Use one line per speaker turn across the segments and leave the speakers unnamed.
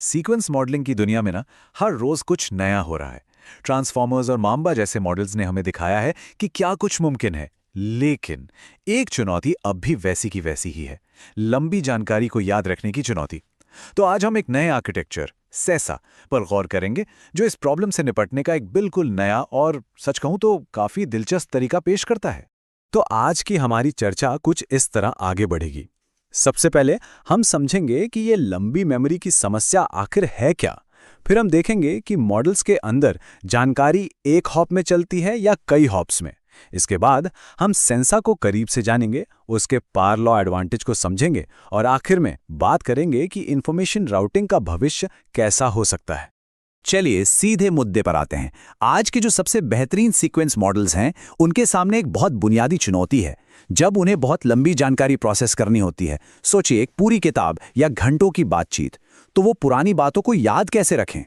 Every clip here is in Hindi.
सीक्वेंस मॉडलिंग की दुनिया में ना हर रोज कुछ नया हो रहा है। ट्रांसफॉर्मर्स और माम्बा जैसे मॉडल्स ने हमें दिखाया है कि क्या कुछ मुमकिन है। लेकिन एक चुनौती अब भी वैसी की वैसी ही है, लंबी जानकारी को याद रखने की चुनौती। तो आज हम एक नए आर्किटेक्चर सेसा पर गौर करेंगे, जो इस प्रॉब्लम से निपटने का एक बिल्कुल नया और सच कहूं तो काफी दिलचस्प तरीका पेश करता है।
तो आज की हमारी चर्चा कुछ इस तरह आगे बढ़ेगी। सबसे पहले हम समझेंगे कि ये लंबी मेमोरी की समस्या आखिर है क्या। फिर हम देखेंगे कि मॉडल्स के अंदर जानकारी एक हॉप में चलती है या कई हॉप्स में। इसके बाद हम सेंसा को करीब से जानेंगे, उसके पार लॉ एडवांटेज को समझेंगे और आखिर में बात करेंगे कि इंफॉर्मेशन राउटिंग का भविष्य कैसा हो सकता है।
चलिए सीधे मुद्दे पर आते हैं। आज के जो सबसे बेहतरीन सीक्वेंस मॉडल्स हैं, उनके सामने एक बहुत बुनियादी चुनौती है। जब उन्हें बहुत लंबी जानकारी प्रोसेस करनी होती है, सोचिए एक पूरी किताब या घंटों की बातचीत, तो वो पुरानी बातों को याद कैसे रखें?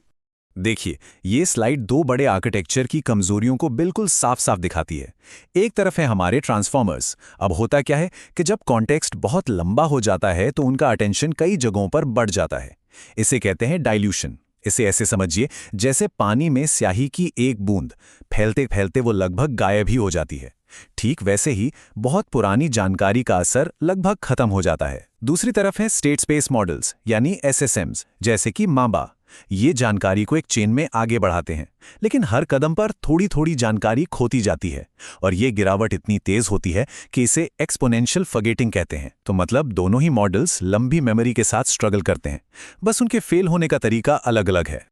देखिए, ये स्लाइड दो बड़े आर्किटेक्चर की कमजोरियों को बिल्कुल साफ साफ दिखाती है। एक तरफ है हमारे ट्रांसफॉर्मर्स। अब होता क्या है कि जब कॉन्टेक्स्ट बहुत लंबा हो जाता है तो उनका अटेंशन कई जगहों पर बढ़ जाता है। इसे कहते हैं डाइल्यूशन। इसे ऐसे समझिए जैसे पानी में स्याही की एक बूंद फैलते फैलते वो लगभग गायब ही हो जाती है। ठीक वैसे ही बहुत पुरानी जानकारी का असर लगभग खत्म हो जाता है। दूसरी तरफ है स्टेट स्पेस मॉडल्स यानी एसएसएम्स, जैसे कि मांबा। ये जानकारी को एक चेन में आगे बढ़ाते हैं, लेकिन हर कदम पर थोड़ी थोड़ी जानकारी खोती जाती है और ये गिरावट इतनी तेज होती है कि इसे एक्सपोनेंशियल फॉरगेटिंग कहते हैं। तो मतलब दोनों ही मॉडल्स लंबी मेमोरी के साथ स्ट्रगल करते हैं, बस उनके फेल होने का तरीका अलग अलग है।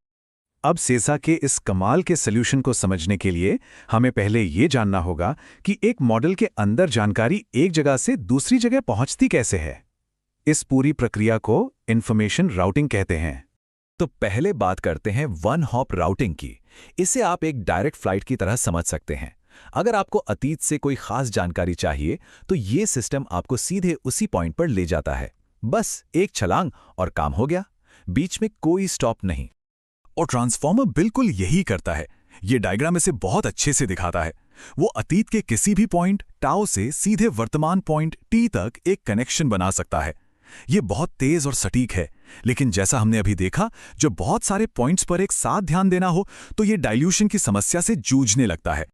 अब सेसा के इस कमाल के सॉल्यूशन को समझने के लिए हमें पहले ये जानना होगा कि एक मॉडल के अंदर जानकारी एक जगह से दूसरी जगह पहुंचती कैसे है। इस पूरी प्रक्रिया को इंफॉर्मेशन राउटिंग कहते हैं।
तो पहले बात करते हैं वन हॉप राउटिंग की। इसे आप एक डायरेक्ट फ्लाइट की तरह समझ सकते हैं। अगर आपको अतीत से कोई खास जानकारी चाहिए तो ये सिस्टम आपको सीधे उसी पॉइंट पर ले जाता है। बस एक छलांग और काम हो गया, बीच में कोई स्टॉप नहीं।
और ट्रांसफॉर्मर बिल्कुल यही करता है। ये डायग्राम इसे बहुत अच्छे से दिखाता है। वो अतीत के किसी भी पॉइंट टाउ से सीधे वर्तमान पॉइंट टी तक एक कनेक्शन बना सकता है। ये बहुत तेज और सटीक है, लेकिन जैसा हमने अभी देखा, जब बहुत सारे पॉइंट्स पर एक साथ ध्यान देना हो तो ये डाइल्यूशन की समस्या से जूझने लगता है।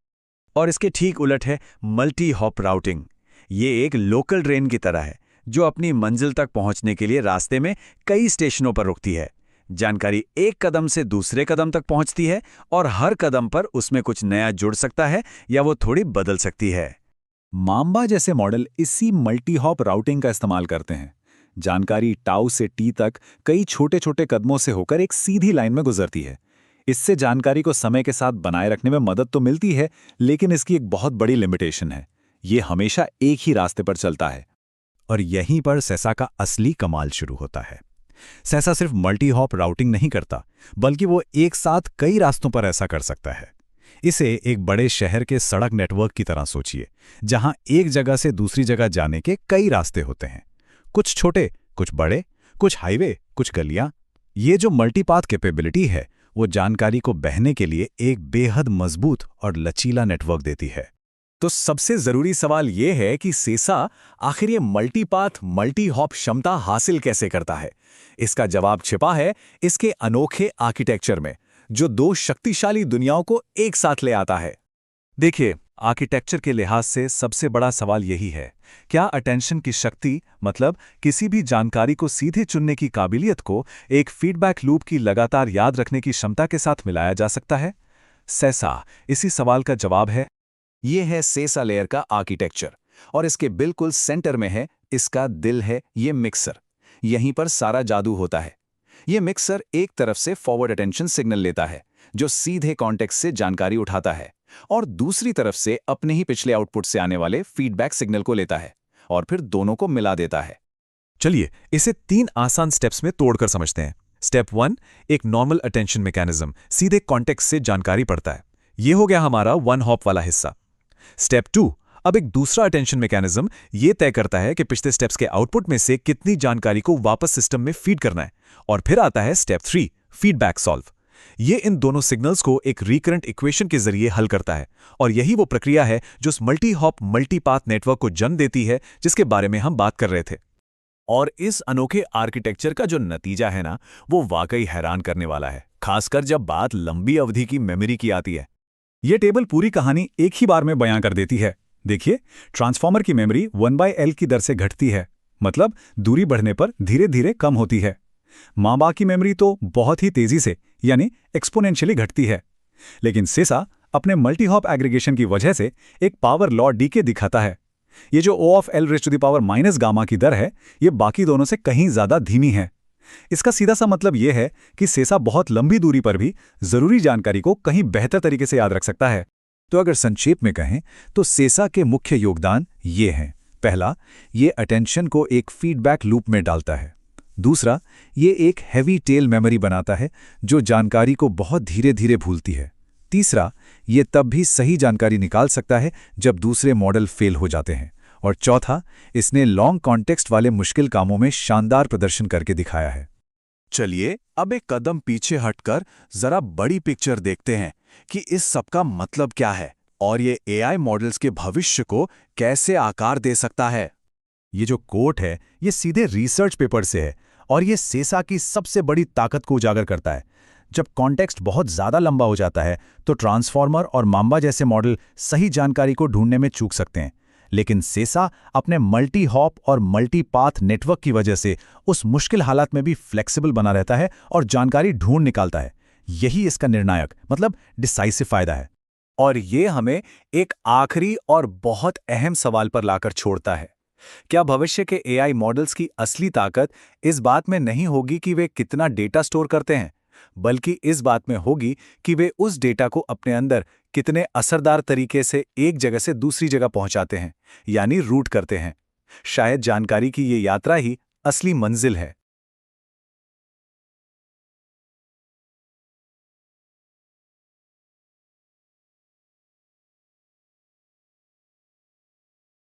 और इसके ठीक उलट है मल्टी हॉप राउटिंग। ये एक लोकल ट्रेन की तरह है जो अपनी मंजिल तक पहुंचने के लिए रास्ते में कई स्टेशनों पर रुकती है। जानकारी एक कदम से दूसरे कदम तक पहुंचती है और हर कदम पर उसमें कुछ नया जुड़ सकता है या वो थोड़ी बदल सकती है।
मांबा जैसे मॉडल इसी मल्टी हॉप राउटिंग का इस्तेमाल करते हैं। जानकारी टाउ से टी तक कई छोटे छोटे कदमों से होकर एक सीधी लाइन में गुजरती है। इससे जानकारी को समय के साथ बनाए रखने में मदद तो मिलती है, लेकिन इसकी एक बहुत बड़ी लिमिटेशन है। ये हमेशा एक ही रास्ते पर चलता है।
और यहीं पर सेसा का असली कमाल शुरू होता है। सेसा सिर्फ मल्टी हॉप राउटिंग नहीं करता, बल्कि वो एक साथ कई रास्तों पर ऐसा कर सकता है। इसे एक बड़े शहर के सड़क नेटवर्क की तरह सोचिए, जहां एक जगह से दूसरी जगह जाने के कई रास्ते होते हैं। कुछ छोटे, कुछ बड़े, कुछ हाईवे, कुछ गलियां। ये जो मल्टीपाथ कैपेबिलिटी है, वो जानकारी को बहने के लिए एक बेहद मजबूत और लचीला नेटवर्क देती है।
तो सबसे जरूरी सवाल ये है कि सेसा आखिर ये मल्टीपाथ मल्टी हॉप क्षमता हासिल कैसे करता है। इसका जवाब छिपा है इसके अनोखे आर्किटेक्चर में, जो दो शक्तिशाली दुनियाओं को एक साथ ले आता है। देखिए, आर्किटेक्चर के लिहाज से सबसे बड़ा सवाल यही है, क्या अटेंशन की शक्ति, मतलब किसी भी जानकारी को सीधे चुनने की काबिलियत को एक फीडबैक लूप की लगातार याद रखने की क्षमता के साथ मिलाया जा सकता है? सेसा इसी सवाल का जवाब है।
ये है सेसा लेयर का आर्किटेक्चर और इसके बिल्कुल सेंटर में है इसका दिल है ये मिक्सर। यहीं पर सारा जादू होता है। ये मिक्सर एक तरफ से फॉरवर्ड अटेंशन सिग्नल लेता है, जो सीधे कॉन्टेक्स्ट से जानकारी उठाता है, और दूसरी तरफ से अपने ही पिछले आउटपुट से आने वाले फीडबैक सिग्नल को लेता है और फिर दोनों को मिला देता है।
चलिए इसे 3 आसान स्टेप्स में तोड़कर समझते हैं। स्टेप 1, एक नॉर्मल अटेंशन मैकेनिज्म सीधे कॉन्टेक्स्ट से जानकारी पढ़ता है। ये हो गया हमारा वन हॉप वाला हिस्सा। स्टेप 2, अब एक दूसरा अटेंशन मैकेनिज्म ये तय करता है कि पिछले स्टेप्स के आउटपुट में से कितनी जानकारी को वापस सिस्टम में फीड करना है। और फिर आता है स्टेप 3, फीडबैक सॉल्व। ये इन दोनों सिग्नल्स को एक रिकरेंट इक्वेशन के जरिए हल करता है, और यही वो प्रक्रिया है जो उस मल्टी हॉप मल्टीपाथ नेटवर्क को जन्म देती है जिसके बारे में हम बात कर रहे थे। और इस अनोखे आर्किटेक्चर का जो नतीजा है ना, वो वाकई हैरान करने वाला है, खासकर जब बात लंबी अवधि की मेमोरी की आती है।
ये टेबल पूरी कहानी एक ही बार में बयां कर देती है। देखिए, ट्रांसफॉर्मर की मेमोरी 1/L की दर से घटती है, मतलब दूरी बढ़ने पर धीरे धीरे कम होती है। मां-बाप की मेमोरी तो बहुत ही तेजी से, यानी एक्सपोनेंशियली घटती है। लेकिन सेसा अपने मल्टी हॉप एग्रीगेशन की वजह से एक पावर लॉ डीके दिखाता है। ये जो O of L raise to the power minus gamma की दर है, ये बाकी दोनों से कहीं ज्यादा धीमी है। इसका सीधा सा मतलब यह है कि सेसा बहुत लंबी दूरी पर भी जरूरी जानकारी को कहीं बेहतर तरीके से याद रख सकता है।
तो अगर संक्षेप में कहें तो सेसा के मुख्य योगदान ये हैं। पहला, ये अटेंशन को एक फीडबैक लूप में डालता है। दूसरा, ये एक हैवी टेल मेमोरी बनाता है जो जानकारी को बहुत धीरे धीरे भूलती है। तीसरा, ये तब भी सही जानकारी निकाल सकता है जब दूसरे मॉडल फेल हो जाते हैं। और चौथा, इसने लॉन्ग कॉन्टेक्स्ट वाले मुश्किल कामों में शानदार प्रदर्शन करके दिखाया है।
चलिए अब एक कदम पीछे हटकर जरा बड़ी पिक्चर देखते हैं कि इस सब का मतलब क्या है और ये AI मॉडल्स के भविष्य को कैसे आकार दे सकता है।
ये जो कोट है, ये सीधे रिसर्च पेपर से है और ये सेसा की सबसे बड़ी ताकत को उजागर करता है। जब कॉन्टेक्स्ट बहुत ज़्यादा लंबा हो जाता है तो ट्रांसफॉर्मर और मांबा जैसे मॉडल सही जानकारी को ढूंढने में चूक सकते हैं, लेकिन सेसा अपने मल्टी हॉप और मल्टी पाथ नेटवर्क की वजह से उस मुश्किल हालात में भी फ्लेक्सिबल बना रहता है और जानकारी ढूंढ निकालता है। यही इसका निर्णायक, मतलब डिसाइसिव फायदा है।
और ये हमें एक आखिरी और बहुत अहम सवाल पर लाकर छोड़ता है। क्या भविष्य के AI मॉडल्स की असली ताकत इस बात में नहीं होगी कि वे कितना डेटा स्टोर करते हैं, बल्कि इस बात में होगी कि वे उस डेटा को अपने अंदर कितने असरदार तरीके से एक जगह से दूसरी जगह पहुंचाते हैं, यानी रूट करते हैं। शायद जानकारी की ये यात्रा ही असली मंजिल है।